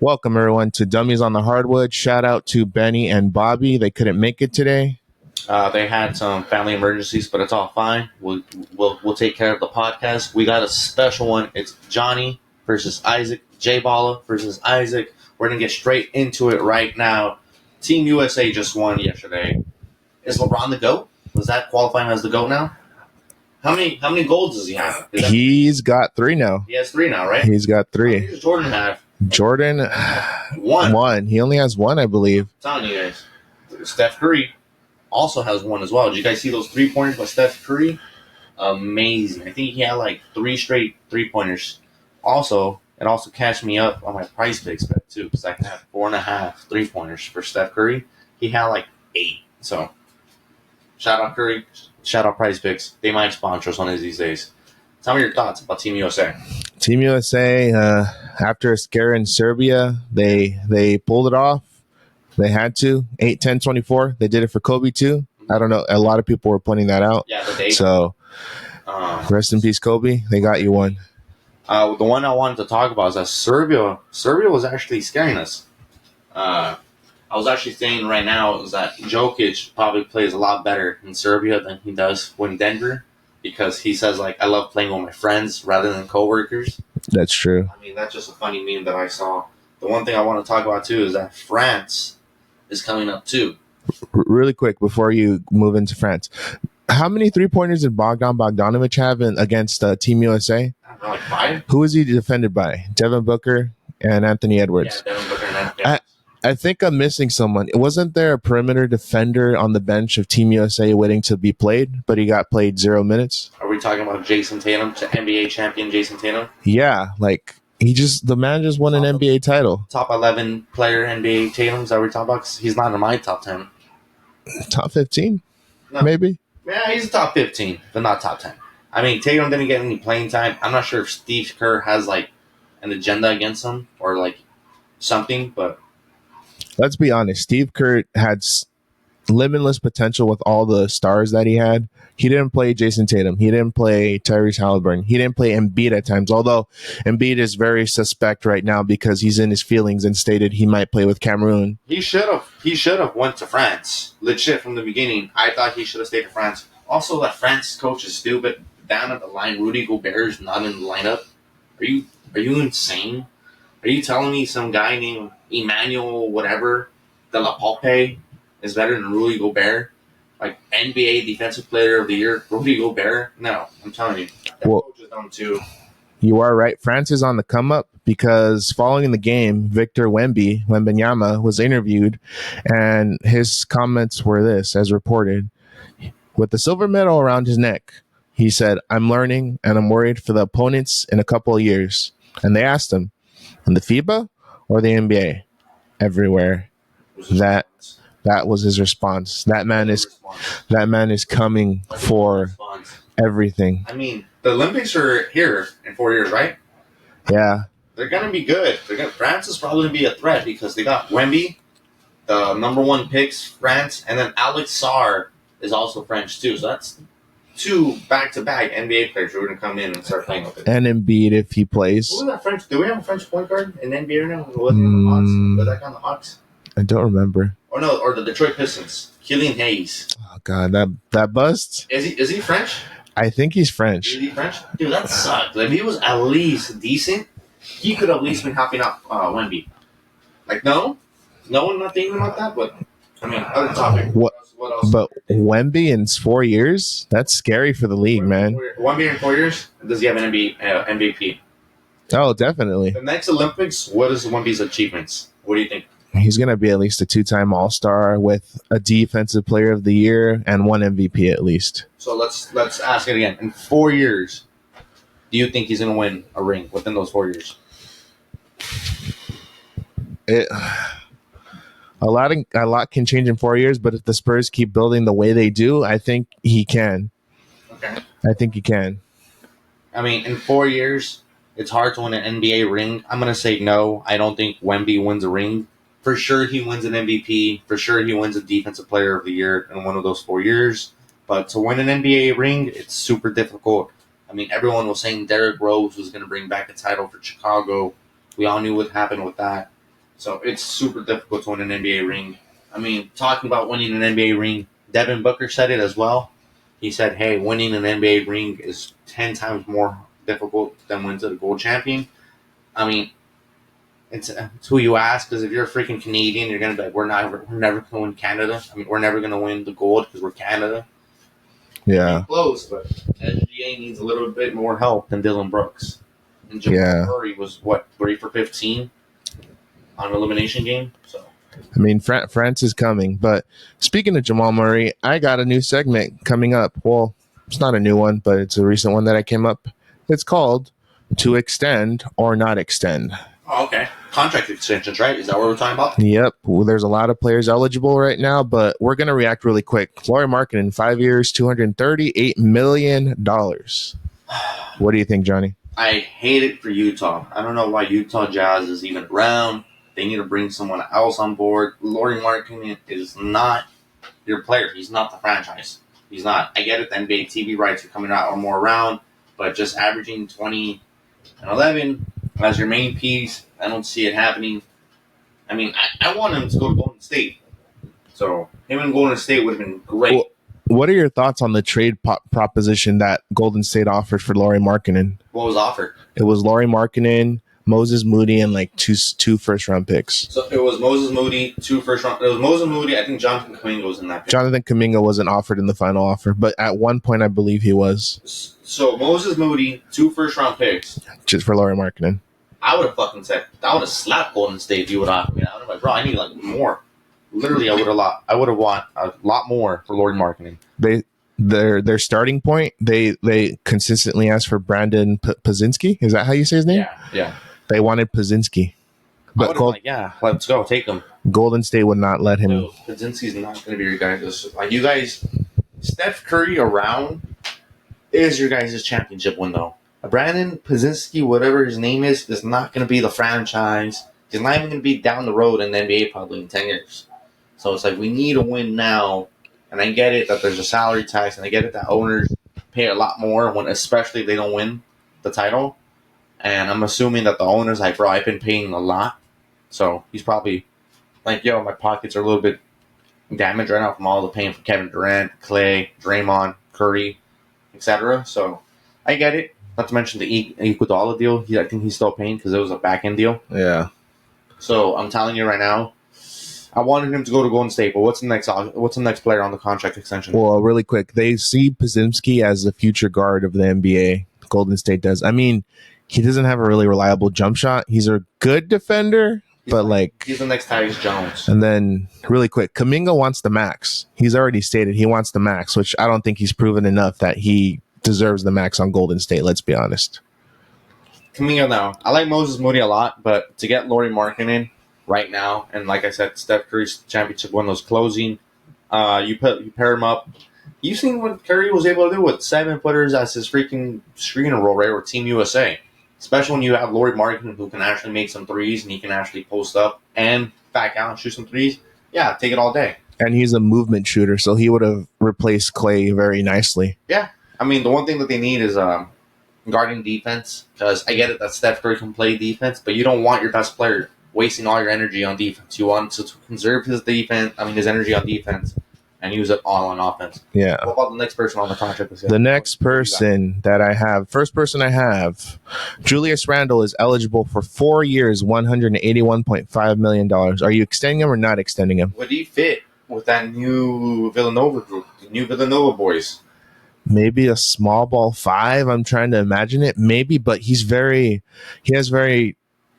Welcome, everyone, to Dummies on the Hardwood. Shout out to Bennie and Bobby. They couldn't make it today. They had some family emergencies, but it's all fine. We'll take care of the podcast. We got a special one. It's Johnny versus Isaac. J Balla versus Isaac. We're gonna get straight into it right now. Team USA just won yesterday. Is LeBron the GOAT? Was that qualifying as the GOAT now? How many goals does he have? He's got three now. He has three now, right? He's got How many three. does Jordan have? Jordan, One. He only has one, I believe. I'm telling you guys. Steph Curry also has one as well. Did you guys see those 3-pointers by Steph Curry? Amazing. I think he had like 3 straight 3-pointers. Also, it also cashed me up on my price picks bet too, because I had 4.5 3-pointers for Steph Curry. He had like 8. So, shout out Curry. Shout out price picks. They might sponsor us one of these days. Tell me your thoughts about Team USA. Team USA, after a scare in Serbia, they pulled it off. They had to. 8-10-24. They did it for Kobe, too. I don't know. A lot of people were pointing that out. Yeah, the date. So, rest in peace, Kobe. They got you one. The one I wanted to talk about is that Serbia was actually scaring us. I was actually saying right now is that Jokic probably plays a lot better in Serbia than he does in Denver, because he says, like, I love playing with my friends rather than coworkers. That's true. I mean, that's just a funny meme that I saw. The one thing I want to talk about, too, is that France is coming up, too. Really quick, before you move into France, how many 3-pointers did Bogdan Bogdanovic have against Team USA? I don't know, like 5? Who was he defended by? Devin Booker and Anthony Edwards. Yeah, Devin Booker and Anthony Edwards. I think I'm missing someone. Wasn't there a perimeter defender on the bench of Team USA waiting to be played, but he got played 0 minutes? Are we talking about Jason Tatum, NBA champion Jason Tatum? Yeah, like the man just won an NBA title. Top 11 player NBA Tatum's that we're talking about? 'Cause he's not in my top 10. Top 15, No. maybe. Yeah, he's top 15, but not top 10. I mean, Tatum didn't get any playing time. I'm not sure if Steve Kerr has, like, an agenda against him or, like, something, but Let's be honest. Steve Kerr had limitless potential with all the stars that he had. He didn't play Jason Tatum. He didn't play Tyrese Halliburton. He didn't play Embiid at times, although Embiid is very suspect right now because he's in his feelings and stated he might play with Cameroon. he should have went to France. Legit from the beginning. I thought he should have stayed to France. Also, that France coach is stupid. Down at the line, Rudy Gobert is not in the lineup. Are you insane? Are you telling me some guy named Emmanuel whatever de la Palpe is better than Rudy Gobert? Like, NBA Defensive Player of the Year, Rudy Gobert? No, I'm telling you. That coach is dumb too. You are right. France is on the come up because following the game, Victor Wembanyama, was interviewed, and his comments were this, as reported. With the silver medal around his neck, he said, "I'm learning and I'm worried for the opponents in a couple of years." And they asked him, in the FIBA or the NBA? Everywhere. That was his response. That man is coming for everything. I mean, the Olympics are here in 4 years, right? Yeah. They're gonna be good. France is probably gonna be a threat because they got Wemby, the number 1 picks, France, and then Alex Sarr is also French too. So that's 2 back-to-back NBA players who are gonna come in and start playing with it. And Embiid if he plays. Who was that French? Do we have a French point guard in NBA right now? Was he on the Hawks? Was that guy on the Hawks? I don't remember. Or no, or the Detroit Pistons. Killian Hayes. Oh God, that bust. Is he French? I think he's French. Is he French? Dude, that sucked. If he was at least decent, he could have at least been helping out Wemby. Like, no one not thinking about that, but I mean, other topic. What else? But Wemby in 4 years? That's scary for the league, man. Wemby in 4 years? Does he have an MVP? Oh, definitely. The next Olympics, what is Wemby's achievements? What do you think? He's going to be at least a 2-time All-Star with a Defensive Player of the Year and 1 MVP at least. So let's ask it again. In 4 years, do you think he's going to win a ring within those 4 years? A lot can change in 4 years, but if the Spurs keep building the way they do, I think he can. Okay. I think he can. I mean, in 4 years, it's hard to win an NBA ring. I'm going to say no. I don't think Wemby wins a ring. For sure, he wins an MVP. For sure, he wins a Defensive Player of the Year in one of those 4 years. But to win an NBA ring, it's super difficult. I mean, everyone was saying Derrick Rose was going to bring back a title for Chicago. We all knew what happened with that. So it's super difficult to win an NBA ring. I mean, talking about winning an NBA ring, Devin Booker said it as well. He said, hey, winning an NBA ring is 10 times more difficult than winning the gold champion. I mean, it's who you ask, because if you're a freaking Canadian, you're going to be like, we're never going to win Canada. I mean, we're never going to win the gold because we're Canada. Yeah. Close, but SGA needs a little bit more help than Dylan Brooks. And Jamal Murray was, 3 for 15 on elimination game? So. I mean, France is coming. But speaking of Jamal Murray, I got a new segment coming up. Well, it's not a new one, but it's a recent one that I came up. It's called To Extend or Not Extend. Oh, okay. Contract extensions, right? Is that what we're talking about? Yep. Well, there's a lot of players eligible right now, but we're going to react really quick. Lauri Markkan in 5 years, $238 million. What do you think, Johnny? I hate it for Utah. I don't know why Utah Jazz is even around. They need to bring someone else on board. Lauri Markkan is not your player. He's not the franchise. He's not. I get it. The NBA TV rights are coming out or more around, but just averaging 20 and 11 as your main piece, I don't see it happening. I mean, I want him to go to Golden State. So him and Golden State would have been great. Well, what are your thoughts on the trade proposition that Golden State offered for Lauri Markkanen? What was offered? It was Lauri Markkanen, Moses Moody, and like two first-round picks. So it was Moses Moody, 2 first-round. It was Moses Moody. I think Jonathan Kuminga was in that pick. Jonathan Kuminga wasn't offered in the final offer, but at one point I believe he was. So Moses Moody, 2 first-round picks. Just for Lauri Markkanen. I would have fucking said, I would have slapped Golden State if you would have offered me. I would have like, bro, I need like more. Literally, I would have want a lot more for Lauri Markkanen. Their starting point, they consistently asked for Brandon Pazinski. Is that how you say his name? Yeah. They wanted Pazinski. But let's go, take him. Golden State would not let him. No, Pazinski's not going to be your guy. Like you guys, Steph Curry around is your guys' championship window. Brandon Pazinski, whatever his name is not going to be the franchise. He's not even going to be down the road in the NBA probably in 10 years. So it's like we need a win now. And I get it that there's a salary tax, and I get it that owners pay a lot more when, especially if they don't win the title. And I'm assuming that the owner's like, bro, I've been paying a lot. So he's probably like, yo, my pockets are a little bit damaged right now from all the paying for Kevin Durant, Clay, Draymond, Curry, etc. So I get it. Not to mention the Iguodala deal. I think he's still paying because it was a back-end deal. Yeah. So I'm telling you right now, I wanted him to go to Golden State, but what's the next player on the contract extension? Well, really quick, they see Pazinski as the future guard of the NBA. Golden State does. I mean, he doesn't have a really reliable jump shot. He's a good defender, he's the next Tyus Jones. And then, really quick, Kuminga wants the max. He's already stated he wants the max, which I don't think he's proven enough that he deserves the max on Golden State. Let's be honest. Kuminga now. I like Moses Moody a lot, but to get Lauri Markkanen right now, and like I said, Steph Curry's championship window's closing. You pair him up. You seen what Curry was able to do with 7 footers as his freaking screener role right with Team USA. Especially when you have Lauri Markkanen who can actually make some threes and he can actually post up and back out and shoot some threes. Yeah, take it all day. And he's a movement shooter, so he would have replaced Clay very nicely. Yeah. I mean, the one thing that they need is guarding defense, because I get it that Steph Curry can play defense, but you don't want your best player wasting all your energy on defense. You want to conserve his energy on defense and use it all on offense. Yeah. What about the next person on the contract? The next person that I have, first person I have, Julius Randle is eligible for 4 years, $181.5 million. Are you extending him or not extending him? Would he fit with that new Villanova group, the new Villanova boys? Maybe a small ball 5. I'm trying to imagine it. Maybe, but he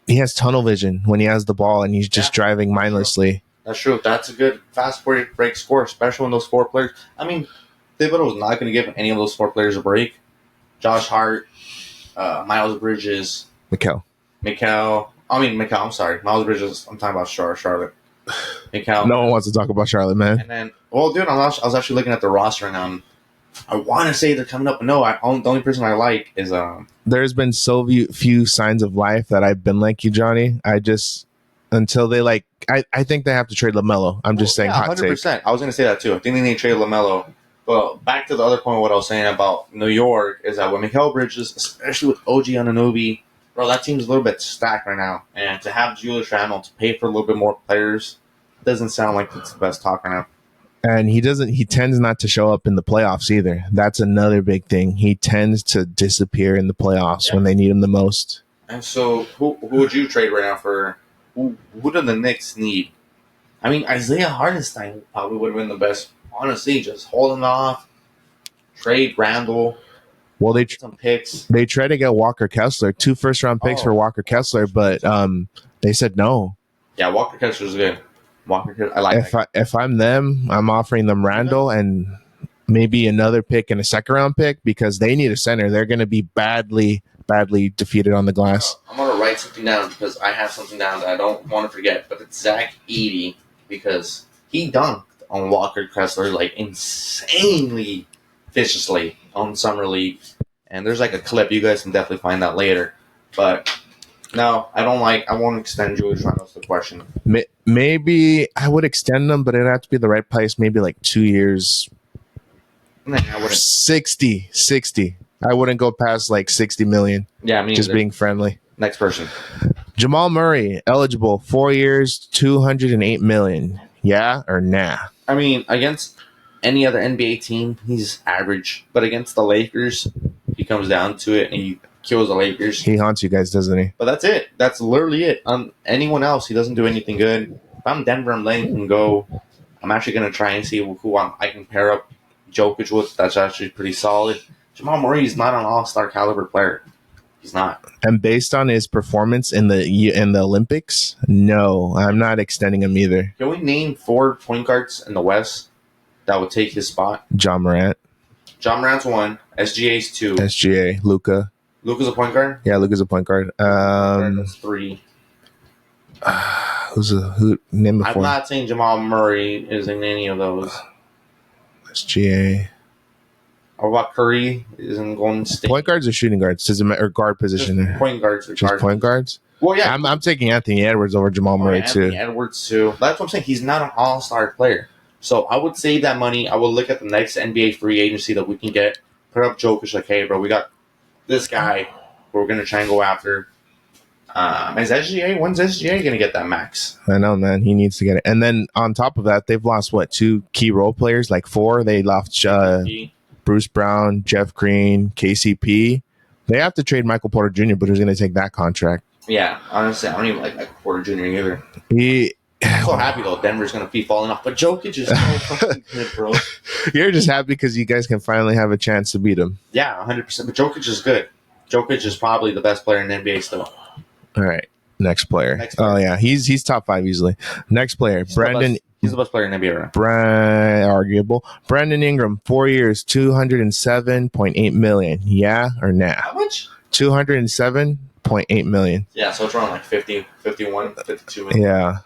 has tunnel vision when he has the ball and he's just driving mindlessly. That's true. That's a good fast break score, especially when those 4 players. I mean, Thibodeau's not going to give any of those 4 players a break. Josh Hart, Miles Bridges, Mikal. I'm sorry. Miles Bridges, I'm talking about Charlotte. Mikal. No one wants to talk about Charlotte, man. And then, well, dude, I was actually looking at the roster right now. And I want to say they're coming up, but no, the only person I like is There's been so few signs of life that I've been like you, Johnny. Until they I think they have to trade LaMelo. I'm just saying, hot 100%. take. I was going to say that too. I think they need to trade LaMelo. But back to the other point, what I was saying about New York is that with Mikal Bridges, especially with OG Anunoby, Bro, that team's a little bit stacked right now. And to have Julius Randle to pay for a little bit more players doesn't sound like it's the best talk right now. And he tends not to show up in the playoffs either. That's another big thing. He tends to disappear in the playoffs when they need him the most. And so, who would you trade right now for? Who do the Knicks need? I mean, Isaiah Hartenstein probably would have been the best. Honestly, just hold him off. Trade Randall. Well, some picks. They tried to get Walker Kessler, 2 first-round picks for Walker Kessler, but they said no. Yeah, Walker Kessler's good. I like that. If I'm them, I'm offering them Randall and maybe another pick and a second-round pick because they need a center. They're going to be badly defeated on the glass. I'm going to write something down because I have something down that I don't want to forget, but it's Zach Edey because he dunked on Walker Kessler like insanely viciously on Summer League. And there's like a clip. You guys can definitely find that later. But no, I won't extend Julius Randle to the question. Maybe I would extend them, but it'd have to be the right price. Maybe like 2 years. Nah, I wouldn't. 60. I wouldn't go past like 60 million. Yeah, I mean, just being friendly. Next person. Jamal Murray, eligible, 4 years, 208 million. Yeah or nah? I mean, against any other NBA team, he's average. But against the Lakers, he comes down to it and he kills the Lakers. He haunts you guys, doesn't he? But that's it. That's literally it. Anyone else, he doesn't do anything good. If I'm Denver, I'm letting him go. I'm actually going to try and see who I can pair up Jokic with. That's actually pretty solid. Jamal Murray is not an all-star caliber player. He's not. And based on his performance in the Olympics, no, I'm not extending him either. Can we name 4 point guards in the West that would take his spot? John Morant. John Morant's 1. SGA's 2. SGA. Luka. Luka's a point guard? Yeah, Luka's a point guard. That's 3. Who? Name the 4. I'm not saying Jamal Murray is in any of those. SGA. What about Curry? Is in Golden State. Point guards or shooting guards? Or guard position? Just point guards. Just point guards? Well, yeah. I'm taking Anthony Edwards over Jamal Murray, too. Anthony Edwards, too. That's what I'm saying. He's not an all-star player. So I would save that money. I would look at the next NBA free agency that we can get. Put up Jokic like, hey, bro, we got this guy we're going to try and go after. When's SGA going to get that max? I know, man. He needs to get it. And then on top of that, they've lost, 2 key role players? Like 4? They lost Bruce Brown, Jeff Green, KCP. They have to trade Michael Porter Jr., but who's going to take that contract? Yeah, honestly, I don't even like Michael Porter Jr. either. I'm so happy, though. Denver's going to be falling off. But Jokic is so fucking good, bro. You're just happy because you guys can finally have a chance to beat him. Yeah, 100%. But Jokic is good. Jokic is probably the best player in the NBA still. All right. Next player. Oh, yeah. He's top 5 easily. Next player. Brandon. He's the best player in the NBA right now. Arguable. Brandon Ingram, 4 years, $207.8 million. Yeah or nah? How much? $207.8 million. Yeah, so it's around like 50, 51, 52 million. Yeah.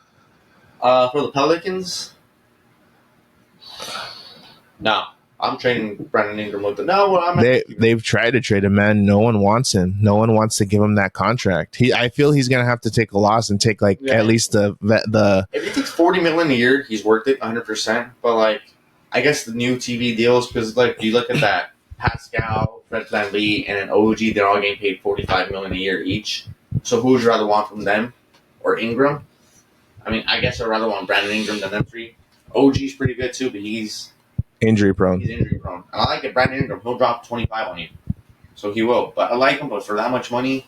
For the Pelicans, no. I'm trading Brandon Ingram with they've tried to trade him, man. No one wants him. No one wants to give him that contract. I feel he's gonna have to take a loss and take at least the. If he takes $40 million a year, he's worth it 100%. But I guess the new TV deals, because you look at that Pascal, Fred VanVleet, and an OG, they're all getting paid $45 million a year each. So who would you rather want from them or Ingram? I mean, I guess I'd rather want Brandon Ingram than them 3. OG's pretty good too, but he's injury prone. He's injury prone. And I like it. Brandon Ingram, he'll drop 25 on you. So he will. But I like him, but for that much money,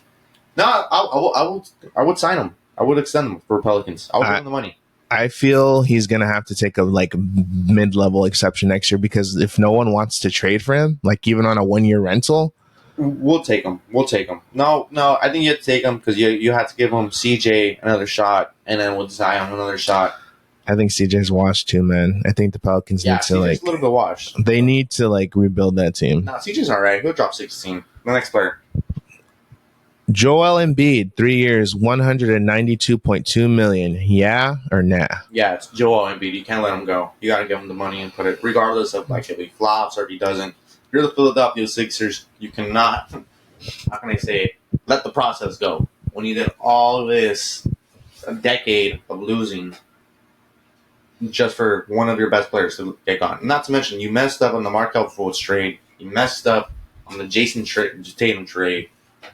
no, I would sign him. I would extend him for Pelicans. I would give him the money. I feel he's going to have to take a mid-level exception next year because if no one wants to trade for him, even on a 1-year rental, we'll take him. No, I think you have to take him because you have to give him CJ another shot and then with Zion another shot. I think CJ's washed too, man. I think the Pelicans need to CJ's a little bit washed. They need to rebuild that team. No, CJ's all right. He'll drop 16. The next player. Joel Embiid, 3 years, $192.2 million. Yeah or nah? Yeah, it's Joel Embiid. You can't let him go. You got to give him the money and put it, regardless of if he flops or if he doesn't. If you're the Philadelphia Sixers, you cannot, how can I say it, let the process go. When you did all this, a decade of losing, just for one of your best players to get gone. Not to mention, you messed up on the Markelle Fultz trade. You messed up on the Jason Tatum trade.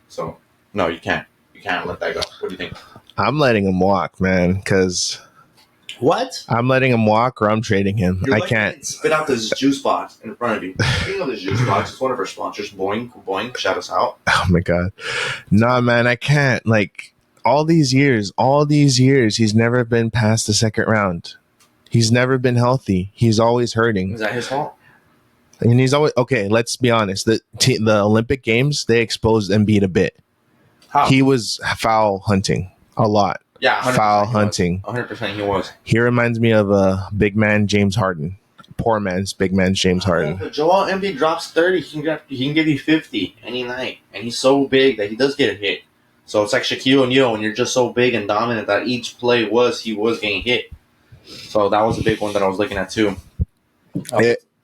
So, no, you can't. can't let that go. What do you think? I'm letting him walk, man, because What? I'm letting him walk or I'm trading him. You're I like can't. spit out this juice box in front of you. Speaking of this juice box, it's one of our sponsors. Boing, Boing, shout us out. Oh my god, nah, man, I can't. Like all these years, he's never been past the second round. He's never been healthy. He's always hurting. Is that his fault? And he's always okay. Let's be honest. The Olympic Games, they exposed Embiid a bit. How? He was foul hunting a lot. Yeah, 100% foul hunting. 100% he was. He reminds me of a big man James Harden. Poor man's big man James Harden. If Joel Embiid drops 30, he can give you 50 any night, and he's so big that he does get a hit. So it's like Shaquille O'Neal, when you're just so big and dominant that each play he was getting hit. So that was a big one that I was looking at too.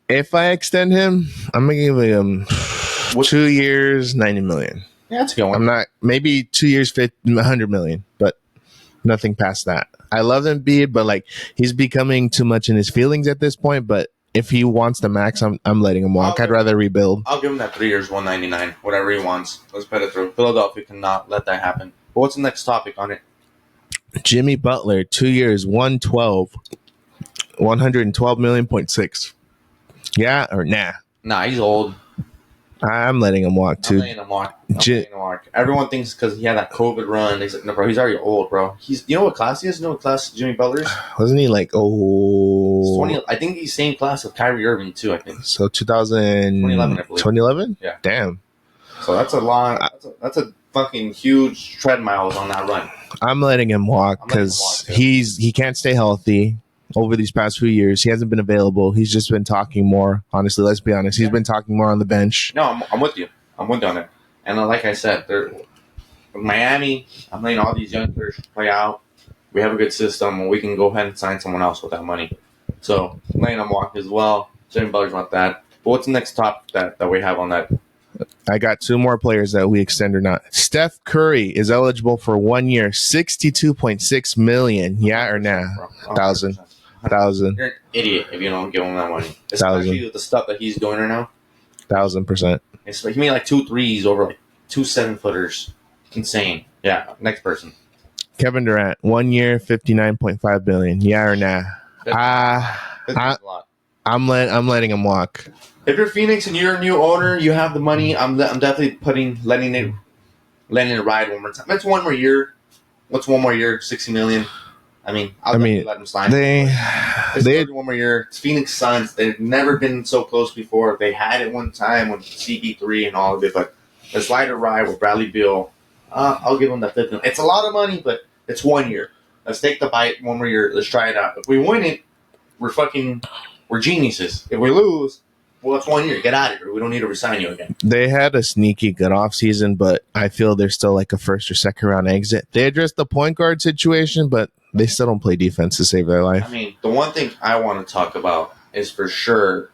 If I extend him, I'm gonna give him 2 years, $90 million. Yeah, that's a good one. I'm not maybe 2 years, $100 million, but nothing past that. I love Embiid, but like he's becoming too much in his feelings at this point. But if he wants the max, I'm letting him walk. I'd rather rebuild. I'll give him that 3 years, 199, whatever he wants. Let's bet it through. Philadelphia cannot let that happen. But what's the next topic on it? Jimmy Butler, 2 years, 112 million.6. Yeah or nah? Nah, he's old. I'm letting him walk too. I'm letting him walk. Everyone thinks because he had that COVID run, he's like, no, bro, he's already old, bro. You know what class he is? You know what class Jimmy Butler is? Wasn't he like 20? I think he's same class of Kyrie Irving too. I think so. 2011, I believe. 2011. Yeah. Damn. So that's a long. That's a fucking huge tread miles on that run. I'm letting him walk because he can't stay healthy. Over these past few years, he hasn't been available. He's just been talking more. Honestly, let's be honest. He's been talking more on the bench. No, I'm with you. I'm with you on it. And like I said, Miami, I'm letting all these young players play out. We have a good system, and we can go ahead and sign someone else with that money. So, I'm letting them walk as well. Jimmy Butler's want that. But what's the next topic that we have on that? I got 2 more players that we extend or not. Steph Curry is eligible for 1 year, $62.6 million. Yeah or nah? 1,000. You're an idiot if you don't give him that money. Especially with the stuff that he's doing right now. 1,000%. It's like he made like 2 threes over like 2 7-footers. Insane. Yeah. Next person. Kevin Durant, 1 year, $59.5 million. Yeah or nah? I'm letting him walk. If you're Phoenix and you're a new owner, you have the money. I'm definitely letting it ride one more time. It's 1 more year. What's 1 more year? $60 million. I mean, I'll let them slide. They 1 more year. It's Phoenix Suns. They've never been so close before. They had it one time with CP3 and all of it, but the slider ride with Bradley Beal, I'll give them that $50 million. It's a lot of money, but it's 1 year. Let's take the bite 1 more year. Let's try it out. If we win it, we're geniuses. If we lose, well, it's 1 year. Get out of here. We don't need to resign you again. They had a sneaky good offseason, but I feel they're still like a first or second round exit. They addressed the point guard situation, but they still don't play defense to save their life. I mean, the one thing I want to talk about is for sure.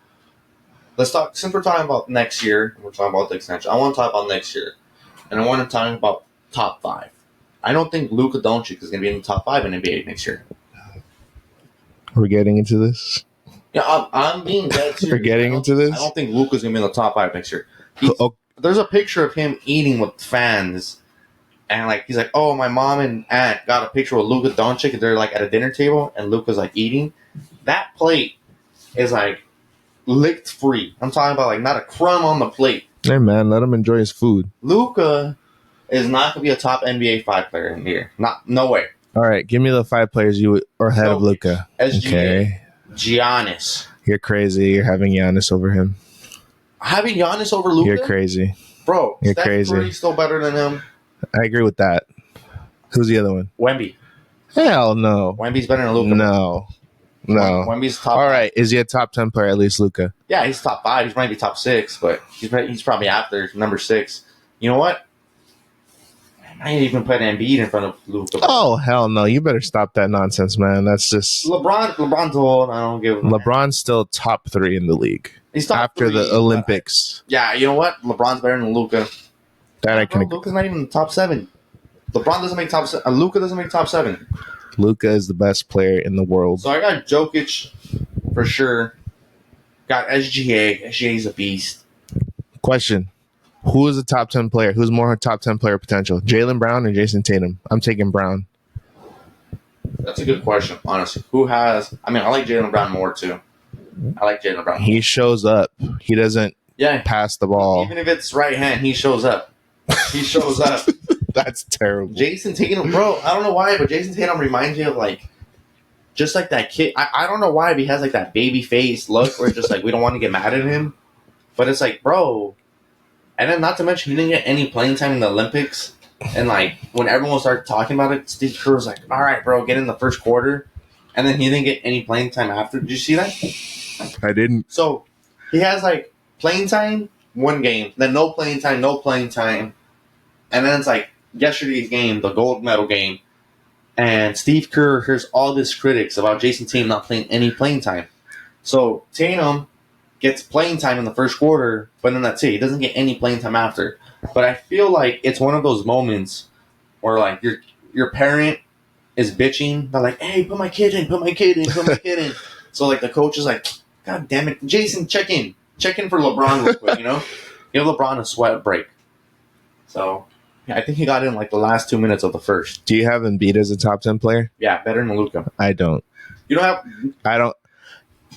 Let's talk. Since we're talking about next year, we're talking about the extension. I want to talk about next year, and I want to talk about top 5. I don't think Luka Doncic is going to be in the top 5 in NBA next year. We're getting into this. Yeah, I'm being dead serious. We're getting into this. I don't think Luka's going to be in the top 5 next year. There's a picture of him eating with fans. And like he's like, oh, my mom and aunt got a picture with Luka Doncic, and they're like at a dinner table, and Luka's like eating. That plate is like licked free. I'm talking about like not a crumb on the plate. Hey man, let him enjoy his food. Luka is not gonna be a top NBA 5 player in the year. No way. All right, give me the 5 players you are ahead of Luka. Okay, Giannis. You're crazy. You're having Giannis over him. Having Giannis over Luka? You're crazy, bro. You're Steph crazy. Curry's still better than him. I agree with that. Who's the other one? Wemby. Hell no. Wemby's better than Luka. No. Wemby's top. All right, is he a top 10 player? At least Luka. Yeah, he's top 5. He might be top 6, but he's probably after number 6. You know what? I ain't even put Embiid in front of Luka. Oh hell no! You better stop that nonsense, man. That's just LeBron's old. I don't give. LeBron's still top 3 in the league. He's top after 3, the Olympics. Yeah, you know what? LeBron's better than Luka. That I can. Luka's not even in the top 7. LeBron doesn't make top 7. Luka doesn't make top 7. Luka is the best player in the world. So I got Jokic for sure. Got SGA. SGA's a beast. Question: Who is a top 10 player? Who's more top 10 player potential? Jaylen Brown or Jason Tatum? I'm taking Brown. That's a good question, honestly. Who has? I mean, I like Jaylen Brown more too. I like Jaylen Brown. He shows up. He doesn't pass the ball. Even if it's right hand, he shows up. He shows up. That's terrible. Jason Tatum, bro, I don't know why, but Jason Tatum reminds me of like, just like that kid. I don't know why, but he has like that baby face look where it's just like, we don't want to get mad at him. But it's like, bro. And then not to mention, he didn't get any playing time in the Olympics. And like, when everyone started talking about it, Steve Kerr was like, all right, bro, get in the first quarter. And then he didn't get any playing time after. Did you see that? I didn't. So he has like playing time, one game, then no playing time. And then it's like yesterday's game, the gold medal game. And Steve Kerr hears all this critics about Jason Tatum not playing any playing time. So Tatum gets playing time in the first quarter, but then that's it. He doesn't get any playing time after. But I feel like it's one of those moments where like your parent is bitching. They're like, hey, put my kid in. So like the coach is like, God damn it, Jason, check in for LeBron real quick, give LeBron a sweat break. So yeah, I think he got in like the last 2 minutes of the first. Do you have Embiid as a top 10 player? Yeah, better than Luka. I don't. You don't have? I don't.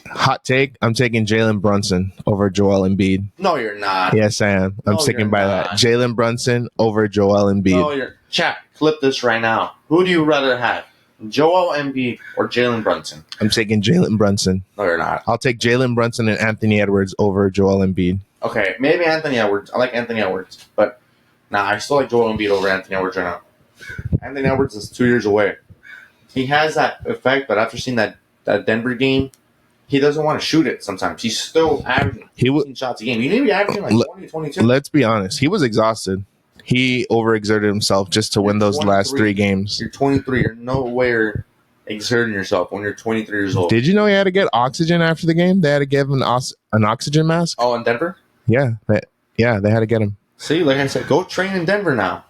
Hot take, I'm taking Jalen Brunson over Joel Embiid. No, you're not. Yes, I am. I'm sticking by that. Jalen Brunson over Joel Embiid. No, you're. Chat, clip this right now. Who do you rather have? Joel Embiid or Jalen Brunson? I'm taking Jalen Brunson. No, you're not. I'll take Jalen Brunson and Anthony Edwards over Joel Embiid. Okay, maybe Anthony Edwards. I like Anthony Edwards, but I still like Joel Embiid over Anthony Edwards right now. Anthony Edwards is 2 years away. He has that effect, but after seeing that Denver game, he doesn't want to shoot it sometimes. He's still averaging 15 shots a game. He need to be averaging like 20, 22. Let's be honest. He was exhausted. He overexerted himself just to win those last 3 games. You're 23. You're nowhere exerting yourself when you're 23 years old. Did you know he had to get oxygen after the game? They had to give him an oxygen mask. Oh, in Denver? Yeah. They had to get him. See, like I said, go train in Denver now.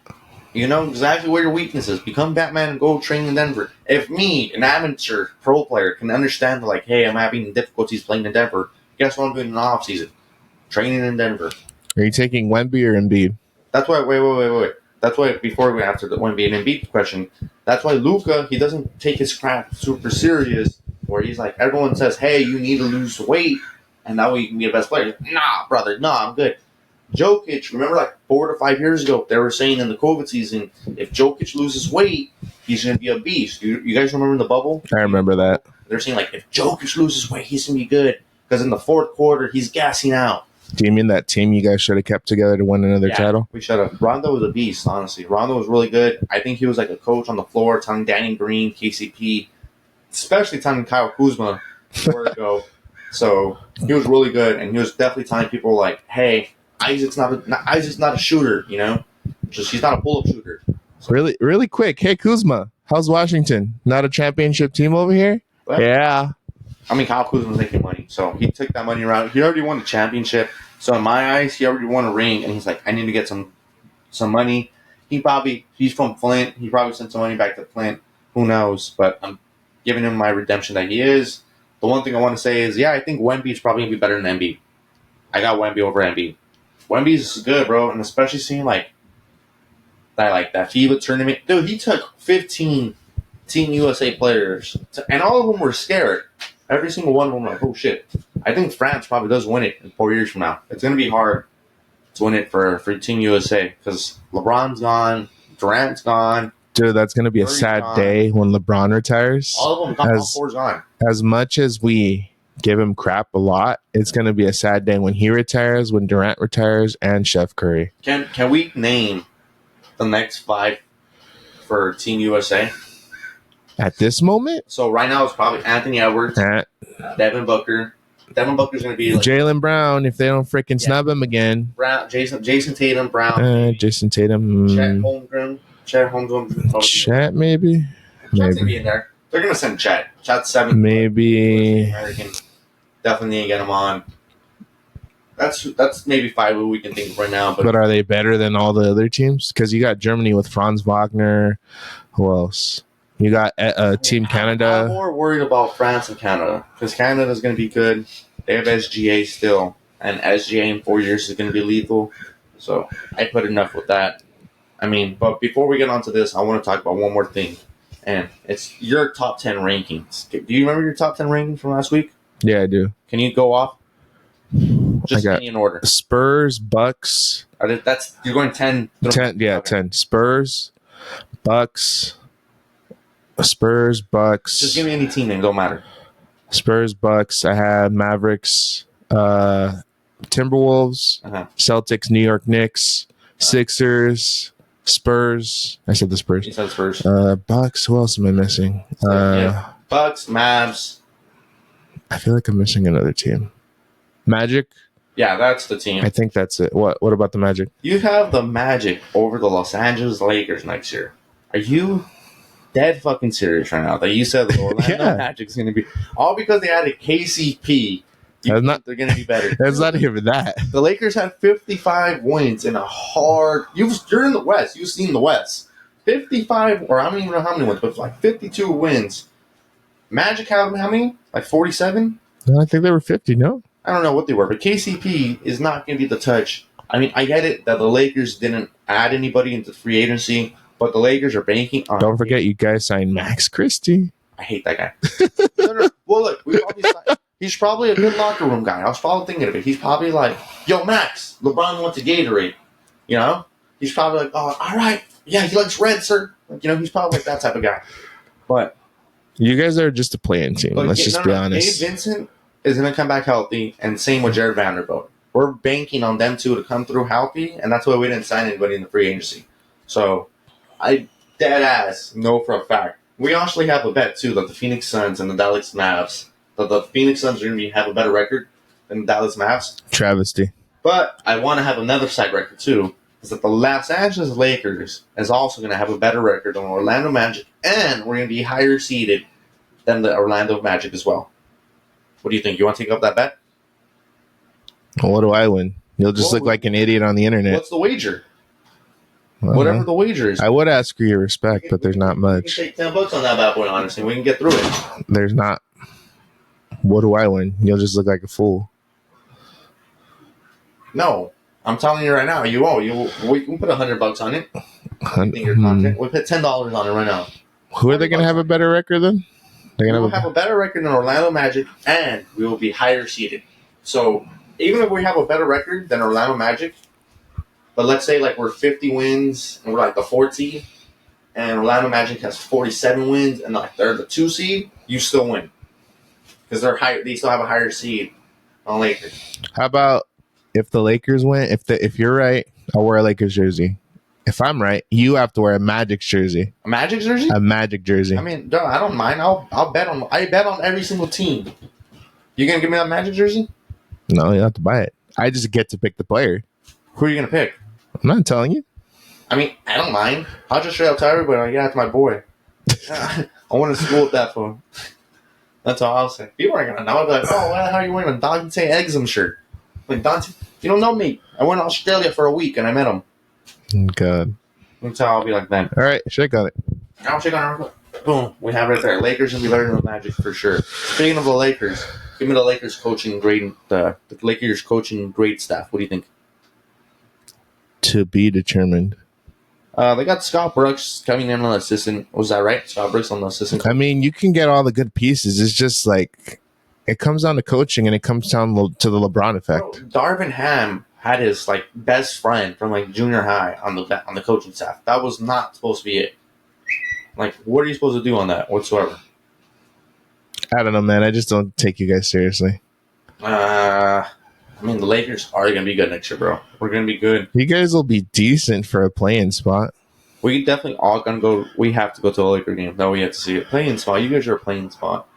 You know exactly where your weakness is. Become Batman and go train in Denver. If me, an amateur pro player, can understand, like, hey, I'm having difficulties playing in Denver, guess what I'm doing in the offseason? Training in Denver. Are you taking Wemby or Embiid? That's why, wait. That's why, before we answer the Wemby and Embiid question, that's why Luka, he doesn't take his craft super serious, where he's like, everyone says, hey, you need to lose weight, and that way you can be the best player. Nah, brother, I'm good. Jokic, remember like 4 to 5 years ago, they were saying in the COVID season, if Jokic loses weight, he's going to be a beast. You guys remember the bubble? I remember that. They're saying like, if Jokic loses weight, he's going to be good. Because in the fourth quarter, he's gassing out. Do you mean that team you guys should have kept together to win another title? We should have. Rondo was a beast, honestly. Rondo was really good. I think he was like a coach on the floor, telling Danny Green, KCP, especially telling Kyle Kuzma where to go. So he was really good, and he was definitely telling people like, hey, Isaac's not a shooter, Just he's not a pull-up shooter. So, really quick. Hey, Kuzma, how's Washington? Not a championship team over here? But, yeah. I mean, Kyle Kuzma's making money, so he took that money around. He already won the championship, so in my eyes, he already won a ring, and he's like, I need to get some money. He's from Flint. He probably sent some money back to Flint. Who knows? But I'm giving him my redemption that he is. The one thing I want to say is, I think Wemby's probably going to be better than Embiid. I got Wemby over Embiid. Wemby's good, bro, and especially seeing that FIBA tournament. Dude, he took 15 Team USA players, and all of them were scared. Every single one of them were like, oh, shit. I think France probably does win it in 4 years from now. It's going to be hard to win it for Team USA because LeBron's gone, Durant's gone. Dude, that's going to be a sad day when LeBron retires. All of them gone, all 4's gone. As much as we give him crap a lot, it's going to be a sad day when he retires, when Durant retires, and Chef Curry. Can we name the next 5 for Team USA? At this moment? So right now it's probably Anthony Edwards, Devin Booker. Devin Booker's going to be like Jaylen Brown if they don't freaking snub him again. Jason Tatum, Brown. Jason Tatum. Chet Holmgren. Chet, maybe? Chet's going to be in there. They're going to send Chet. Chet's 7. Maybe. American. Definitely need to get him on. That's maybe 5 who we can think of right now. But are they better than all the other teams? Because you got Germany with Franz Wagner. Who else? You got Team Canada. I'm more worried about France and Canada because Canada is going to be good. They have SGA still, and SGA in 4 years is going to be lethal. So I put enough with that. I mean, but before we get onto this, I want to talk about one more thing, and it's your top 10 rankings. Do you remember your top 10 rankings from last week? Yeah, I do. Can you go off? Just I got any in order. Spurs, Bucks. You're going 10. 10, yeah, Okay. 10. Spurs, Bucks. Spurs, Bucks. Just give me any team name. Don't matter. Spurs, Bucks. I have Mavericks, Timberwolves, Celtics, New York Knicks, Sixers, Spurs. I said the Spurs. You said Spurs. Bucks. Who else am I missing? Bucks, Mavs. I feel like I'm missing another team. Magic. Yeah, that's the team. I think that's it. What about the Magic? You have the Magic over the Los Angeles Lakers next year. Are you dead fucking serious right now that you said the Orlando Magic's going to be all because they added KCP? They're going to be better. That's not even that. The Lakers had 55 wins in a hard. You're in the West. You've seen the West. 55, or I don't even know how many wins, but like 52 wins. Magic have how many? Like 47? No, I think they were 50. No. I don't know what they were, but KCP is not going to be the touch. I mean, I get it that the Lakers didn't add anybody into free agency, but the Lakers are banking on. Don't forget, you guys signed Max Christie. I hate that guy. No. Well, look, he's probably a good locker room guy. I was probably thinking of it. He's probably like, yo, Max, LeBron wants a Gatorade. You know? He's probably like, oh, all right. Yeah, he likes red, sir. Like, you know, he's probably like that type of guy. But you guys are just a playing team. Let's just be honest. Gabe Vincent is going to come back healthy, and same with Jared Vanderbilt. We're banking on them two to come through healthy, and that's why we didn't sign anybody in the free agency. So, I dead ass know for a fact. We actually have a bet, too, that the Phoenix Suns and the Dallas Mavs, that the Phoenix Suns are going to have a better record than the Dallas Mavs. Travesty. But I want to have another side record, too, is that the Los Angeles Lakers is also going to have a better record than Orlando Magic, and we're going to be higher seeded than the Orlando Magic as well. What do you think? You want to take up that bet? Well, what do I win? You'll just look like an idiot on the internet. What's the wager? Whatever the wager is. I would ask for your respect, but there's not much. We can take $10 on that bad boy, honestly. We can get through it. There's not. What do I win? You'll just look like a fool. No. I'm telling you right now, you won't. We can put $100 on it. I think your content. We put $10 on it right now. Who are they going to have a better record than? We will have a better record than Orlando Magic, and we will be higher seeded. So even if we have a better record than Orlando Magic, but let's say like we're 50 wins and we're like the 4th seed, and Orlando Magic has 47 wins and like they're the 2 seed, you still win because they're higher. They still have a higher seed on Lakers. How about if the Lakers win? If you're right, I'll wear a Lakers jersey. If I'm right, you have to wear a Magic jersey. A Magic jersey? A Magic jersey. I mean, I don't mind. I'll bet on. I bet on every single team. You gonna give me that Magic jersey? No, you have to buy it. I just get to pick the player. Who are you gonna pick? I'm not telling you. I mean, I don't mind. I'll just straight up tell everybody, like, yeah, it's my boy. I went to school with that phone. That's all I'll say. People are gonna know. I'll be like, oh, why the hell are you wearing a Dante Exum shirt? Like, Dante, you don't know me. I went to Australia for a week and I met him. God. That's how I'll be like that. All right, shake on it. I'll shake on it. Boom. We have it right there. Lakers will be better than the Magic for sure. Speaking of the Lakers, give me the Lakers coaching grade. The Lakers coaching grade staff. What do you think? To be determined. They got Scott Brooks coming in on the assistant. Was that right? Scott Brooks on the assistant. I mean, you can get all the good pieces. It's just like it comes down to coaching, and it comes down to the LeBron effect. Bro, Darvin Ham had his like best friend from like junior high on the coaching staff. That was not supposed to be it. Like, what are you supposed to do on that whatsoever? I don't know, man. I just don't take you guys seriously. I mean, the Lakers are going to be good next year, bro. We're going to be good. You guys will be decent for a playing spot. We definitely all going to go. We have to go to a Laker game. No, we have to see it. Playing spot. You guys are a playing spot.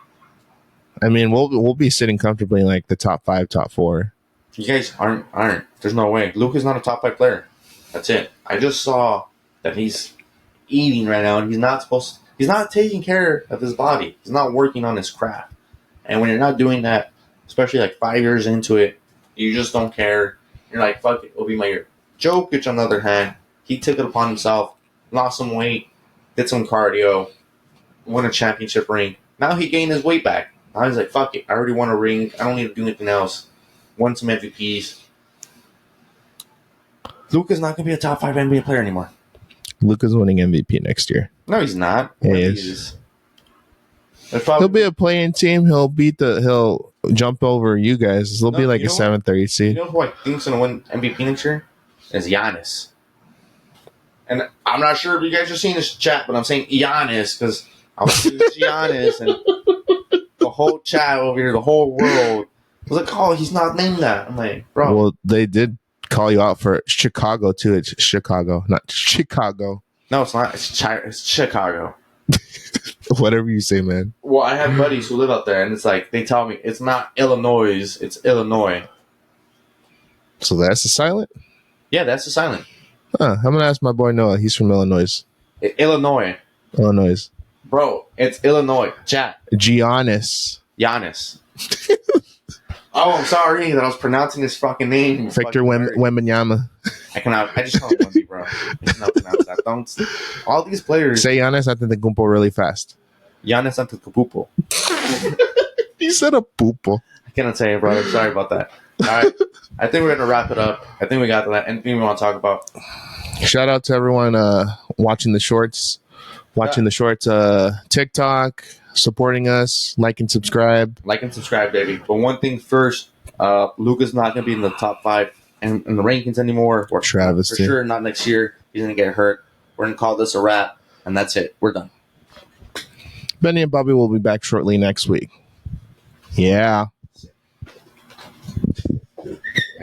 I mean, we'll be sitting comfortably in like the top 5, top 4. You guys aren't. There's no way. Luka's not a top 5 player. That's it. I just saw that he's eating right now, and he's not taking care of his body. He's not working on his craft. And when you're not doing that, especially like 5 years into it, you just don't care. You're like, fuck it, it'll be my year. Jokic, on the other hand, he took it upon himself, lost some weight, did some cardio, won a championship ring. Now he gained his weight back. Now he's like, fuck it, I already won a ring. I don't need to do anything else. Won some MVPs. Luka's not going to be a top 5 NBA player anymore. Luka's winning MVP next year. No, he's not. He Wemby is. Probably, He'll be a playing team. He'll jump over you guys. He'll be like a 7th or 8th seed. You know who I think's going to win MVP next year? Is Giannis. And I'm not sure if you guys are seeing this chat, but I'm saying Giannis because I was seeing Giannis and the whole chat over here, the whole world was like, "Oh, he's not named that." I'm like, bro. Well, they did call you out for Chicago too. It's Chicago, not Chicago. No, it's not. It's Chicago. Whatever you say, man. Well, I have buddies who live out there, and it's like they tell me it's not Illinois, it's Illinois. So that's a silent? Yeah, that's the silent. Huh, I'm gonna ask my boy Noah. He's from Illinois. Illinois. Illinois. Bro, it's Illinois. Chat. Giannis. Oh, I'm sorry that I was pronouncing his fucking name. Victor Wembanyama. I cannot. I just call him Wemby, bro. I cannot pronounce that. Don't. All these players. Say Giannis Antetokounmpo really fast. Giannis Antetokounmpo. He said a poopo. I cannot say it, brother. Sorry about that. All right. I think we're gonna wrap it up. I think we got that. Anything we want to talk about? Shout out to everyone watching the shorts, TikTok, supporting us, like and subscribe. Like and subscribe, baby. But one thing first, Luka's not going to be in the top 5 in the rankings anymore. Or Travesty. For sure, not next year. He's going to get hurt. We're going to call this a wrap, and that's it. We're done. Benny and Bobby will be back shortly next week. Yeah.